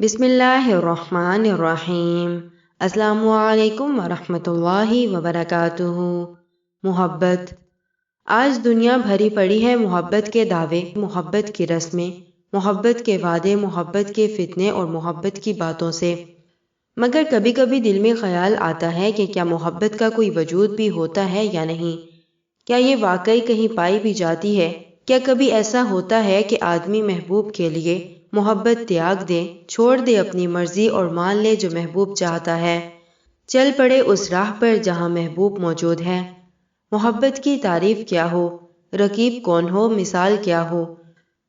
بسم اللہ الرحمن الرحیم۔ السلام علیکم ورحمۃ اللہ وبرکاتہ۔ محبت۔ آج دنیا بھری پڑی ہے محبت کے دعوے، محبت کی رسمیں، محبت کے وعدے، محبت کے فتنے اور محبت کی باتوں سے۔ مگر کبھی کبھی دل میں خیال آتا ہے کہ کیا محبت کا کوئی وجود بھی ہوتا ہے یا نہیں؟ کیا یہ واقعی کہیں پائی بھی جاتی ہے؟ کیا کبھی ایسا ہوتا ہے کہ آدمی محبوب کے لیے محبت تیاگ دے، چھوڑ دے اپنی مرضی اور مان لے جو محبوب چاہتا ہے، چل پڑے اس راہ پر جہاں محبوب موجود ہے؟ محبت کی تعریف کیا ہو، رکیب کون ہو، مثال کیا ہو؟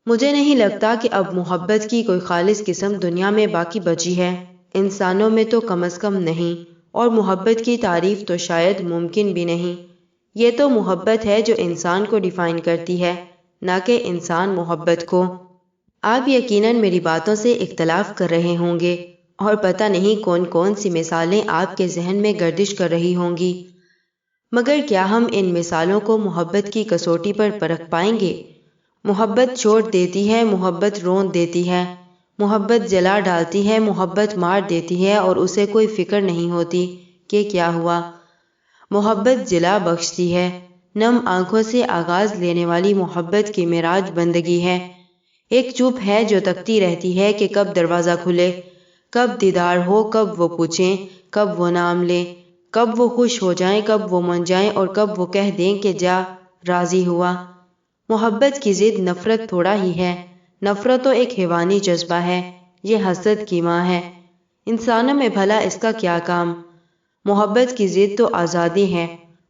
مجھے نہیں لگتا کہ اب محبت کی کوئی خالص قسم دنیا میں باقی بچی ہے، انسانوں میں تو کم از کم نہیں، اور محبت کی تعریف تو شاید ممکن بھی نہیں۔ یہ تو محبت ہے جو انسان کو ڈیفائن کرتی ہے، نہ کہ انسان محبت کو۔ آپ یقیناً میری باتوں سے اختلاف کر رہے ہوں گے، اور پتہ نہیں کون کون سی مثالیں آپ کے ذہن میں گردش کر رہی ہوں گی، مگر کیا ہم ان مثالوں کو محبت کی کسوٹی پر پرکھ پائیں گے؟ محبت چھوڑ دیتی ہے، محبت رون دیتی ہے، محبت جلا ڈالتی ہے، محبت مار دیتی ہے اور اسے کوئی فکر نہیں ہوتی کہ کیا ہوا۔ محبت جلا بخشتی ہے، نم آنکھوں سے آغاز لینے والی محبت کی معراج بندگی ہے۔ ایک چوپ ہے جو تکتی رہتی ہے کہ کب دروازہ کھلے، کب دیدار ہو، کب وہ پوچھیں، کب وہ نام لیں، کب وہ خوش ہو جائیں، کب وہ من جائیں اور کب وہ کہہ دیں کہ جا راضی ہوا۔ محبت کی ضد نفرت تھوڑا ہی ہے، نفرت تو ایک حیوانی جذبہ ہے، یہ حسد کی ماں ہے۔ انسانوں میں بھلا اس کا کیا کام؟ محبت کی ضد تو آزادی ہے۔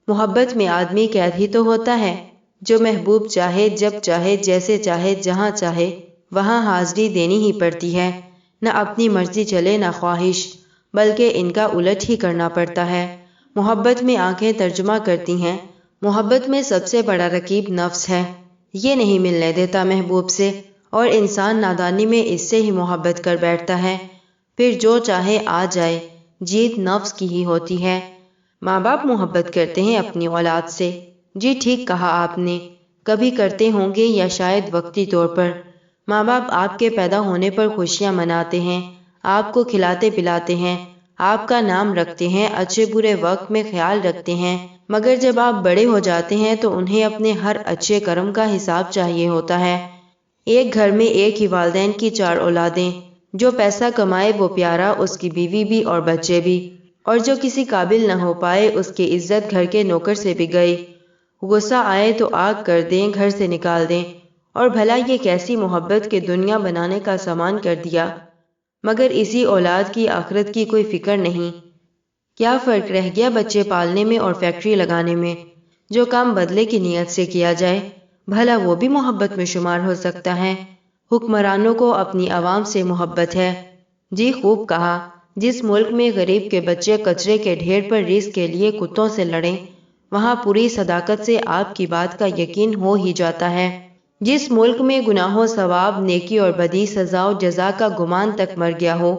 محبت میں آدمی قید ہی تو ہوتا ہے، جو محبوب چاہے، جب چاہے، جیسے چاہے، جہاں چاہے وہاں حاضری دینی ہی پڑتی ہے، نہ اپنی مرضی چلے نہ خواہش، بلکہ ان کا الٹ ہی کرنا پڑتا ہے۔ محبت میں آنکھیں ترجمہ کرتی ہیں، محبت میں سب سے بڑا رقیب نفس ہے، یہ نہیں ملنے دیتا محبوب سے، اور انسان نادانی میں اس سے ہی محبت کر بیٹھتا ہے، پھر جو چاہے آ جائے، جیت نفس کی ہی ہوتی ہے۔ ماں باپ محبت کرتے ہیں اپنی اولاد سے، جی ٹھیک کہا آپ نے، کبھی کرتے ہوں گے یا شاید وقتی طور پر۔ ماں باپ آپ کے پیدا ہونے پر خوشیاں مناتے ہیں، آپ کو کھلاتے پلاتے ہیں، آپ کا نام رکھتے ہیں، اچھے برے وقت میں خیال رکھتے ہیں، مگر جب آپ بڑے ہو جاتے ہیں تو انہیں اپنے ہر اچھے کرم کا حساب چاہیے ہوتا ہے۔ ایک گھر میں ایک ہی والدین کی 4 اولادیں، جو پیسہ کمائے وہ پیارا، اس کی بیوی بھی اور بچے بھی، اور جو کسی قابل نہ ہو پائے اس کی عزت گھر کے نوکر سے بھی گئی۔ غصہ آئے تو آگ کر دیں، گھر سے نکال دیں، اور بھلا یہ کیسی محبت کے دنیا بنانے کا سامان کر دیا، مگر اسی اولاد کی آخرت کی کوئی فکر نہیں۔ کیا فرق رہ گیا بچے پالنے میں اور فیکٹری لگانے میں؟ جو کام بدلے کی نیت سے کیا جائے، بھلا وہ بھی محبت میں شمار ہو سکتا ہے؟ حکمرانوں کو اپنی عوام سے محبت ہے، جی خوب کہا۔ جس ملک میں غریب کے بچے کچرے کے ڈھیر پر رزق کے لیے کتوں سے لڑیں، وہاں پوری صداقت سے آپ کی بات کا یقین ہو ہی جاتا ہے۔ جس ملک میں گناہوں، ثواب، نیکی اور بدی، سزا و جزا کا گمان تک مر گیا ہو،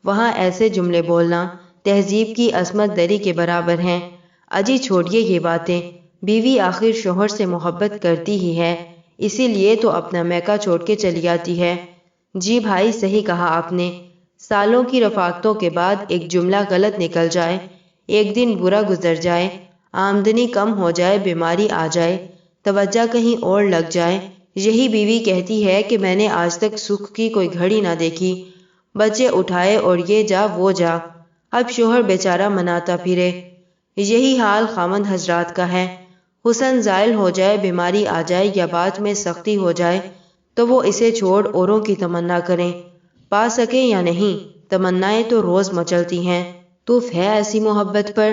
وہاں ایسے جملے بولنا تہذیب کی عصمت دری کے برابر ہیں۔ اجی چھوڑیے یہ باتیں، بیوی آخر شوہر سے محبت کرتی ہی ہے، اسی لیے تو اپنا میکا چھوڑ کے چلی آتی ہے۔ جی بھائی صحیح کہا آپ نے۔ سالوں کی رفاقتوں کے بعد ایک جملہ غلط نکل جائے، ایک دن برا گزر جائے، آمدنی کم ہو جائے، بیماری آ جائے، توجہ کہیں اور لگ جائے، یہی بیوی کہتی ہے کہ میں نے آج تک سکھ کی کوئی گھڑی نہ دیکھی، بچے اٹھائے اور یہ جا وہ جا، اب شوہر بیچارہ مناتا پھرے۔ یہی حال خامند حضرات کا ہے، حسن زائل ہو جائے، بیماری آ جائے یا بات میں سختی ہو جائے تو وہ اسے چھوڑ اوروں کی تمنا کریں، پا سکیں یا نہیں، تمنائیں تو روز مچلتی ہیں۔ توف ہے ایسی محبت پر؟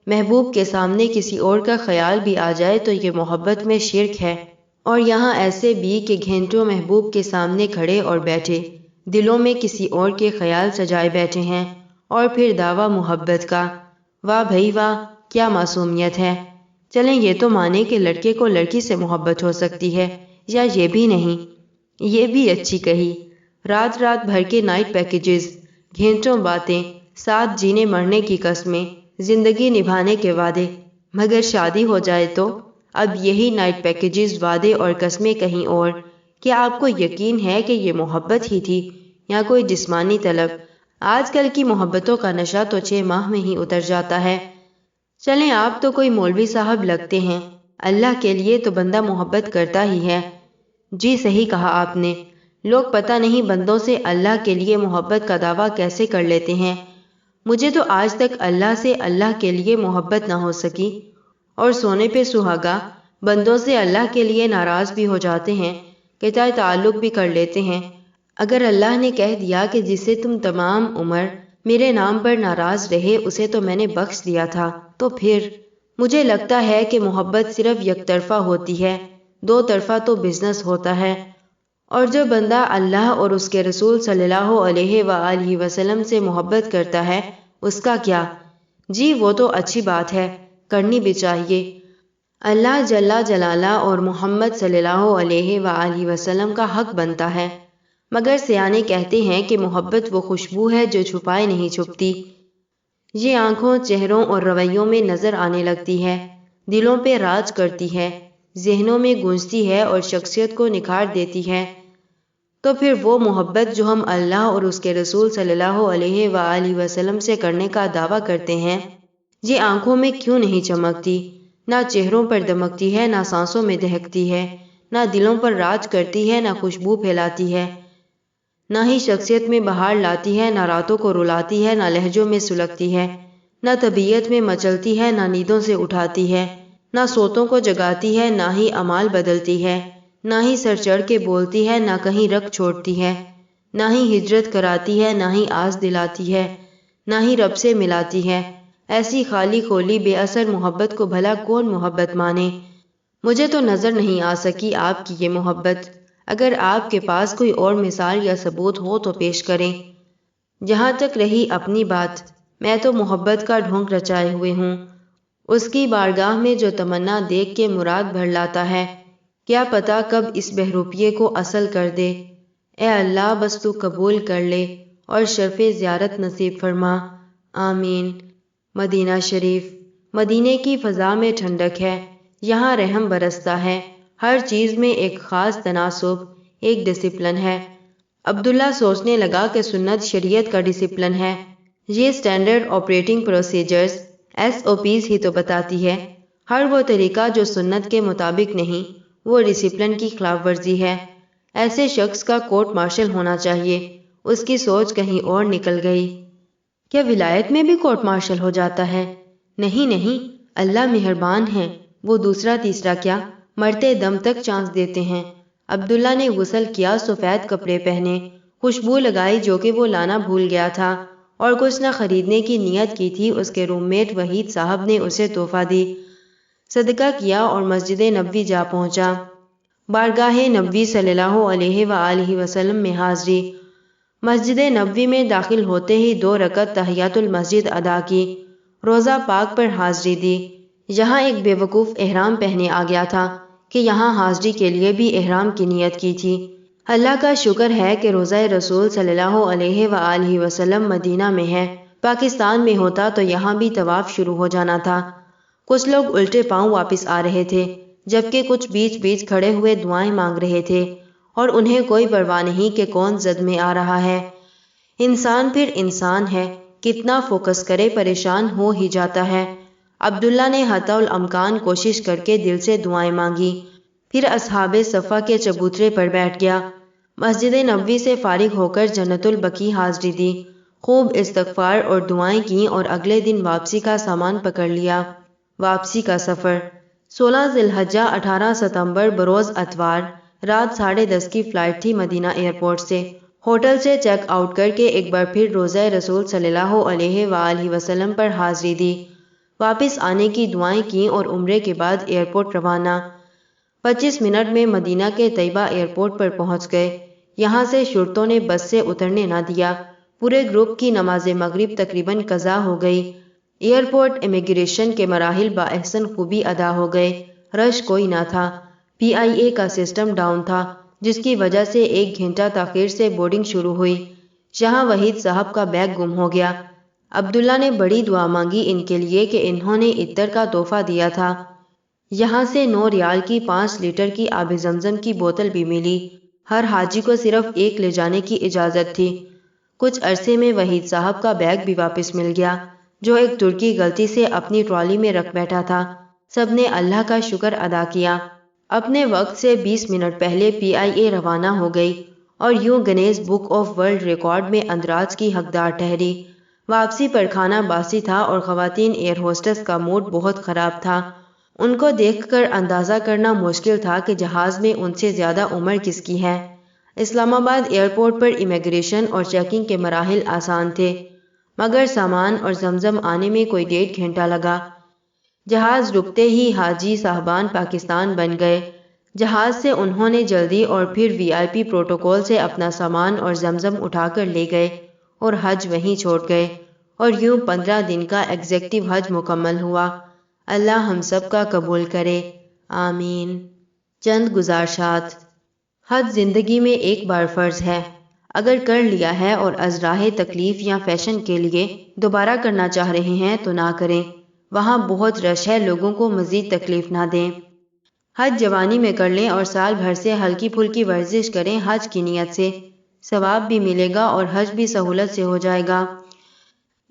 محبوب کے سامنے کسی اور کا خیال بھی آ جائے تو یہ محبت میں شرک ہے، اور یہاں ایسے بھی کہ گھنٹوں محبوب کے سامنے کھڑے اور بیٹھے، دلوں میں کسی اور کے خیال سجائے بیٹھے ہیں، اور پھر دعویٰ محبت کا۔ واہ بھئی واہ، کیا معصومیت ہے! چلیں یہ تو مانے کہ لڑکے کو لڑکی سے محبت ہو سکتی ہے، یا یہ بھی نہیں، یہ بھی اچھی کہی، رات رات بھر کے نائٹ پیکیجز، گھنٹوں باتیں، ساتھ جینے مرنے کی قسمیں، زندگی نبھانے کے وعدے، مگر شادی ہو جائے تو اب یہی نائٹ پیکیجز، وعدے اور قسمیں کہیں اور۔ کیا آپ کو یقین ہے کہ یہ محبت ہی تھی یا کوئی جسمانی طلب۔ آج کل کی محبتوں کا نشہ تو 6 ماہ میں ہی اتر جاتا ہے۔ چلیں آپ تو کوئی مولوی صاحب لگتے ہیں، اللہ کے لیے تو بندہ محبت کرتا ہی ہے۔ جی صحیح کہا آپ نے، لوگ پتہ نہیں بندوں سے اللہ کے لیے محبت کا دعویٰ کیسے کر لیتے ہیں۔ مجھے تو آج تک اللہ سے اللہ کے لیے محبت نہ ہو سکی، اور سونے پہ سہاگا بندوں سے اللہ کے لیے ناراض بھی ہو جاتے ہیں، قطع تعلق بھی کر لیتے ہیں۔ اگر اللہ نے کہہ دیا کہ جسے تم تمام عمر میرے نام پر ناراض رہے اسے تو میں نے بخش دیا تھا، تو پھر مجھے لگتا ہے کہ محبت صرف یک طرفہ ہوتی ہے، دو طرفہ تو بزنس ہوتا ہے۔ اور جو بندہ اللہ اور اس کے رسول صلی اللہ علیہ وآلہ وسلم سے محبت کرتا ہے اس کا کیا؟ جی وہ تو اچھی بات ہے، کرنی بھی چاہیے۔ اللہ جل جلالہ اور محمد صلی اللہ علیہ وآلہ وسلم کا حق بنتا ہے، مگر سیانے کہتے ہیں کہ محبت وہ خوشبو ہے جو چھپائے نہیں چھپتی۔ یہ آنکھوں، چہروں اور رویوں میں نظر آنے لگتی ہے، دلوں پہ راج کرتی ہے، ذہنوں میں گونجتی ہے اور شخصیت کو نکھار دیتی ہے۔ تو پھر وہ محبت جو ہم اللہ اور اس کے رسول صلی اللہ علیہ وآلہ وسلم سے کرنے کا دعویٰ کرتے ہیں، یہ آنکھوں میں کیوں نہیں چمکتی، نہ چہروں پر دمکتی ہے، نہ سانسوں میں دہکتی ہے، نہ دلوں پر راج کرتی ہے، نہ خوشبو پھیلاتی ہے، نہ ہی شخصیت میں بہار لاتی ہے، نہ راتوں کو رلاتی ہے، نہ لہجوں میں سلگتی ہے، نہ طبیعت میں مچلتی ہے، نہ نیندوں سے اٹھاتی ہے، نہ سوتوں کو جگاتی ہے، نہ ہی اعمال بدلتی ہے، نہ ہی سر چڑھ کے بولتی ہے، نہ کہیں رکھ چھوڑتی ہے، نہ ہی ہجرت کراتی ہے، نہ ہی آس دلاتی ہے، نہ ہی رب سے ملاتی ہے۔ ایسی خالی کھولی بے اثر محبت کو بھلا کون محبت مانے؟ مجھے تو نظر نہیں آ سکی آپ کی یہ محبت۔ اگر آپ کے پاس کوئی اور مثال یا ثبوت ہو تو پیش کریں۔ جہاں تک رہی اپنی بات، میں تو محبت کا ڈھونگ رچائے ہوئے ہوں، اس کی بارگاہ میں جو تمنا دیکھ کے مراد بھر لاتا ہے، کیا پتا کب اس بہروپیے کو اصل کر دے۔ اے اللہ بس تو قبول کر لے اور شرف زیارت نصیب فرما، آمین۔ مدینہ شریف۔ مدینے کی فضا میں ٹھنڈک ہے، یہاں رحم برستا ہے، ہر چیز میں ایک خاص تناسب، ایک ڈسپلن ہے۔ عبداللہ سوچنے لگا کہ سنت شریعت کا ڈسپلن ہے، یہ سٹینڈرڈ آپریٹنگ پروسیجرز SOPs ہی تو بتاتی ہے۔ ہر وہ طریقہ جو سنت کے مطابق نہیں وہ ڈسپلن کی خلاف ورزی ہے۔ ایسے شخص کا کورٹ مارشل ہونا چاہیے۔ اس کی سوچ کہیں اور نکل گئی۔ کیا ولایت میں بھی کورٹ مارشل ہو جاتا ہے؟ نہیں نہیں، اللہ مہربان ہے، وہ دوسرا تیسرا کیا، مرتے دم تک چانس دیتے ہیں۔ عبداللہ نے غسل کیا، سفید کپڑے پہنے، خوشبو لگائی جو کہ وہ لانا بھول گیا تھا، اور کچھ نہ خریدنے کی نیت کی تھی۔ اس کے روم میٹ وحید صاحب نے اسے تحفہ دی، صدقہ کیا اور مسجد نبوی جا پہنچا۔ بارگاہ نبوی صلی اللہ علیہ وآلہ وسلم میں حاضری۔ مسجد نبوی میں داخل ہوتے ہی 2 رکعت تحیات المسجد ادا کی، روضہ پاک پر حاضری دی۔ یہاں ایک بے وقوف احرام پہنے آ گیا تھا کہ یہاں حاضری کے لیے بھی احرام کی نیت کی تھی۔ اللہ کا شکر ہے کہ روضہ رسول صلی اللہ علیہ وآلہ وسلم مدینہ میں ہے، پاکستان میں ہوتا تو یہاں بھی طواف شروع ہو جانا تھا۔ کچھ لوگ الٹے پاؤں واپس آ رہے تھے، جبکہ کچھ بیچ بیچ کھڑے ہوئے دعائیں مانگ رہے تھے، اور انہیں کوئی پرواہ نہیں کہ کون زد میں آ رہا ہے۔ انسان پھر انسان ہے، کتنا فوکس کرے پریشان ہو ہی جاتا ہے۔ عبداللہ نے حتی الامکان کوشش کر کے دل سے دعائیں مانگی، پھر اصحاب صفا کے چبوترے پر بیٹھ گیا۔ مسجد نبوی سے فارغ ہو کر جنت البقیع حاضری دی، خوب استغفار اور دعائیں کیں اور اگلے دن واپسی کا سامان پکڑ لیا۔ واپسی کا سفر 16 ذی الحجہ 18 ستمبر بروز اتوار، رات 10:30 کی فلائٹ تھی مدینہ ایئرپورٹ سے۔ ہوٹل سے چیک آؤٹ کر کے ایک بار پھر روضہ رسول صلی اللہ علیہ وآلہ وسلم پر حاضری دی، واپس آنے کی دعائیں کیں اور عمرے کے بعد ایئرپورٹ روانہ۔ 25 منٹ میں مدینہ کے طیبہ ایئرپورٹ پر پہنچ گئے۔ یہاں سے شرطوں نے بس سے اترنے نہ دیا۔ پورے گروپ کی نماز مغرب تقریباً قضا ہو گئی۔ ایئرپورٹ امیگریشن کے مراحل باحسن خوبی ادا ہو گئے، رش کوئی نہ تھا۔ PIA کا سسٹم ڈاؤن تھا، جس کی وجہ سے 1 گھنٹہ تاخیر سے بورڈنگ شروع ہوئی۔ یہاں وحید صاحب کا بیگ گم ہو گیا۔ عبداللہ نے بڑی دعا مانگی ان کے لیے کہ انہوں نے عطر کا تحفہ دیا تھا۔ یہاں سے 9 ریال کی 5 لیٹر کی آب زمزم کی بوتل بھی ملی۔ ہر حاجی کو صرف ایک لے جانے کی اجازت تھی۔ کچھ عرصے میں وحید صاحب کا بیگ بھی واپس مل گیا جو ایک ترکی غلطی سے اپنی ٹرالی میں رکھ بیٹھا تھا۔ سب نے اللہ کا شکر ادا کیا۔ اپنے وقت سے 20 منٹ پہلے PIA روانہ ہو گئی اور یوں Guinness book of world record میں اندراج کی حقدار ٹھہری۔ واپسی پر کھانا باسی تھا اور خواتین ایئر ہوسٹس کا موڈ بہت خراب تھا۔ ان کو دیکھ کر اندازہ کرنا مشکل تھا کہ جہاز میں ان سے زیادہ عمر کس کی ہے۔ اسلام آباد ایئرپورٹ پر امیگریشن اور چیکنگ کے مراحل آسان تھے، مگر سامان اور زمزم آنے میں کوئی 1.5 گھنٹہ لگا۔ جہاز رکتے ہی حاجی صاحبان پاکستان بن گئے۔ جہاز سے انہوں نے جلدی اور پھر VIP پروٹوکول سے اپنا سامان اور زمزم اٹھا کر لے گئے اور حج وہیں چھوڑ گئے، اور یوں 15 دن کا ایگزیکٹو حج مکمل ہوا۔ اللہ ہم سب کا قبول کرے، آمین۔ چند گزارشات۔ حج زندگی میں ایک بار فرض ہے۔ اگر کر لیا ہے اور از راہ تکلیف یا فیشن کے لیے دوبارہ کرنا چاہ رہے ہیں تو نہ کریں، وہاں بہت رش ہے، لوگوں کو مزید تکلیف نہ دیں۔ حج جوانی میں کر لیں اور سال بھر سے ہلکی پھلکی ورزش کریں، حج کی نیت سے ثواب بھی ملے گا اور حج بھی سہولت سے ہو جائے گا۔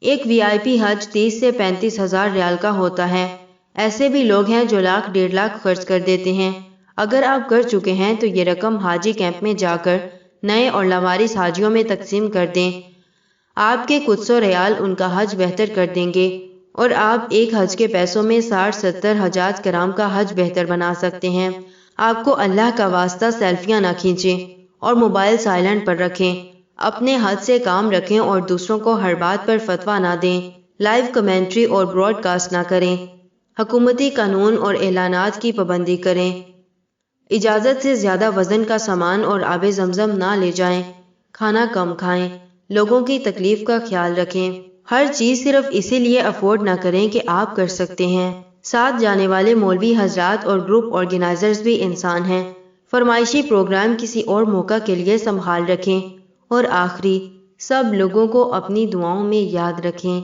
ایک VIP حج 30 سے 35 ہزار ریال کا ہوتا ہے۔ ایسے بھی لوگ ہیں جو 1,00,000 1.5 لاکھ خرچ کر دیتے ہیں۔ اگر آپ کر چکے ہیں تو یہ رقم حاجی کیمپ میں جا کر نئے اور لاوارث حاجیوں میں تقسیم کر دیں۔ آپ کے کچھ سو ریال ان کا حج بہتر کر دیں گے اور آپ ایک حج کے پیسوں میں 60-70 حجاج کرام کا حج بہتر بنا سکتے ہیں۔ آپ کو اللہ کا واسطہ سیلفیاں نہ کھینچیں اور موبائل سائلنٹ پر رکھیں، اپنے حد سے کام رکھیں اور دوسروں کو ہر بات پر فتویٰ نہ دیں، لائیو کمنٹری اور براڈ کاسٹ نہ کریں، حکومتی قانون اور اعلانات کی پابندی کریں، اجازت سے زیادہ وزن کا سامان اور آب زمزم نہ لے جائیں، کھانا کم کھائیں، لوگوں کی تکلیف کا خیال رکھیں، ہر چیز صرف اسی لیے افورڈ نہ کریں کہ آپ کر سکتے ہیں۔ ساتھ جانے والے مولوی حضرات اور گروپ آرگنائزرز بھی انسان ہیں، فرمائشی پروگرام کسی اور موقع کے لیے سنبھال رکھیں، اور آخری، سب لوگوں کو اپنی دعاؤں میں یاد رکھیں۔